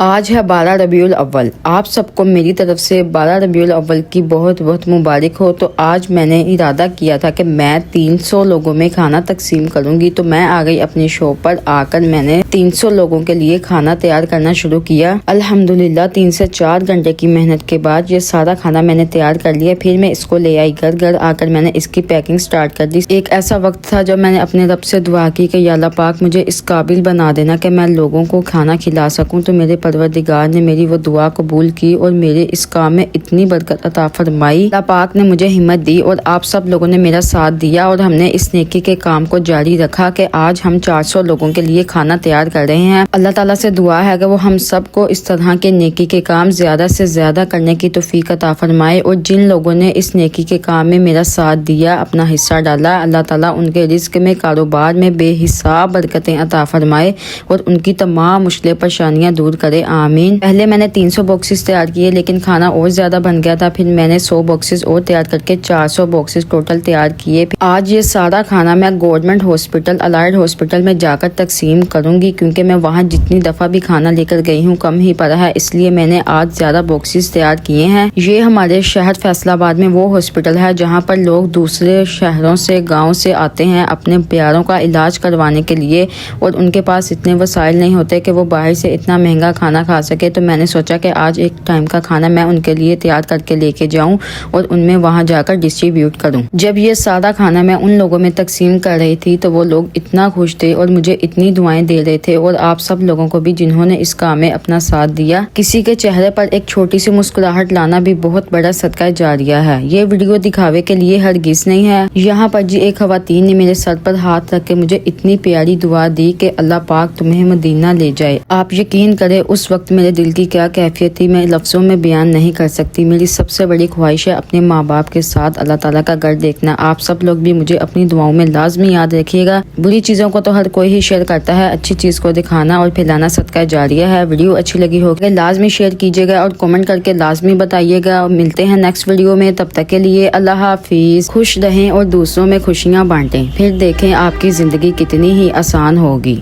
آج ہے 12 ربیع الاول۔ آپ سب کو میری طرف سے 12 ربیع الاول کی بہت بہت مبارک ہو۔ تو آج میں نے ارادہ کیا تھا کہ میں 300 لوگوں میں کھانا تقسیم کروں گی، تو میں آ گئی اپنی شاپ پر۔ آ کر میں نے 300 لوگوں کے لیے کھانا تیار کرنا شروع کیا۔ الحمدللہ 3 سے 4 گھنٹے کی محنت کے بعد یہ سارا کھانا میں نے تیار کر لیا۔ پھر میں اس کو لے آئی گھر آ کر میں نے اس کی پیکنگ سٹارٹ کر دی۔ ایک ایسا وقت تھا جب میں نے اپنے رب سے دعا کی کہ یا اللہ پاک مجھے اس قابل بنا دینا کہ میں لوگوں کو کھانا کھلا سکوں۔ تو میرے پروردگار نے میری وہ دعا قبول کی اور میرے اس کام میں اتنی برکت عطا فرمائی۔ اللہ پاک نے مجھے ہمت دی اور آپ سب لوگوں نے میرا ساتھ دیا اور ہم نے اس نیکی کے کام کو جاری رکھا کہ آج ہم 400 لوگوں کے لیے کھانا تیار کر رہے ہیں۔ اللہ تعالیٰ سے دعا ہے کہ وہ ہم سب کو اس طرح کے نیکی کے کام زیادہ سے زیادہ کرنے کی توفیق عطا فرمائے، اور جن لوگوں نے اس نیکی کے کام میں میرا ساتھ دیا، اپنا حصہ ڈالا، اللہ تعالیٰ ان کے رزق میں، کاروبار میں بے حساب برکتیں عطا فرمائے اور ان کی تمام مشکلیں پریشانیاں دور کرے، آمین۔ پہلے میں نے 300 باکسز تیار کیے، لیکن کھانا اور زیادہ بن گیا تھا۔ پھر میں نے 100 باکسز اور تیار کر کے 400 باکسز ٹوٹل تیار کیے۔ آج یہ سارا کھانا میں گورنمنٹ ہاسپٹل، الائڈ ہاسپٹل میں جا کر تقسیم کروں گی، کیونکہ میں وہاں جتنی دفعہ بھی کھانا لے کر گئی ہوں کم ہی پڑا ہے، اس لیے میں نے آج زیادہ باکسز تیار کیے ہیں۔ یہ ہمارے شہر فیصل آباد میں وہ ہاسپٹل ہے جہاں پر لوگ دوسرے شہروں سے، گاؤں سے آتے ہیں اپنے پیاروں کا علاج کروانے کے لیے، اور ان کے پاس اتنے وسائل نہیں ہوتے کہ وہ باہر سے اتنا مہنگا کھانا کھا سکے۔ تو میں نے سوچا کہ آج ایک ٹائم کا کھانا میں ان کے لیے تیار کر کے لے کے جاؤں اور ان میں وہاں جا کر ڈسٹریبیوٹ کروں۔ جب یہ سارا کھانا میں ان لوگوں میں تقسیم کر رہی تھی تو وہ لوگ اتنا خوش تھے اور مجھے اتنی دعائیں دے رہے تھے، اور آپ سب لوگوں کو بھی جنہوں نے اس کام میں اپنا ساتھ دیا۔ کسی کے چہرے پر ایک چھوٹی سی مسکراہٹ لانا بھی بہت بڑا صدقہ جاریہ ہے۔ یہ ویڈیو دکھاوے کے لیے ہرگز نہیں ہے۔ یہاں پر ایک خواتین نے میرے سر پر ہاتھ رکھ کے مجھے اتنی پیاری دعا دی کہ اللہ پاک تمہیں مدینہ لے جائے۔ آپ یقین کریں اس وقت میرے دل کی کیا کیفیت تھی، میں لفظوں میں بیان نہیں کر سکتی۔ میری سب سے بڑی خواہش ہے اپنے ماں باپ کے ساتھ اللہ تعالیٰ کا گھر دیکھنا۔ آپ سب لوگ بھی مجھے اپنی دعاؤں میں لازمی یاد رکھیے گا۔ بری چیزوں کو تو ہر کوئی ہی شیئر کرتا ہے، اچھی چیز کو دکھانا اور پھیلانا صدقہ جاریہ ہے۔ ویڈیو اچھی لگی ہوگی لازمی شیئر کیجیے گا اور کمنٹ کر کے لازمی بتائیے گا، اور ملتے ہیں نیکسٹ ویڈیو میں۔ تب تک کے لیے اللہ حافظ۔ خوش رہیں اور دوسروں میں خوشیاں بانٹیں، پھر دیکھیں آپ کی زندگی کتنی ہی آسان ہوگی۔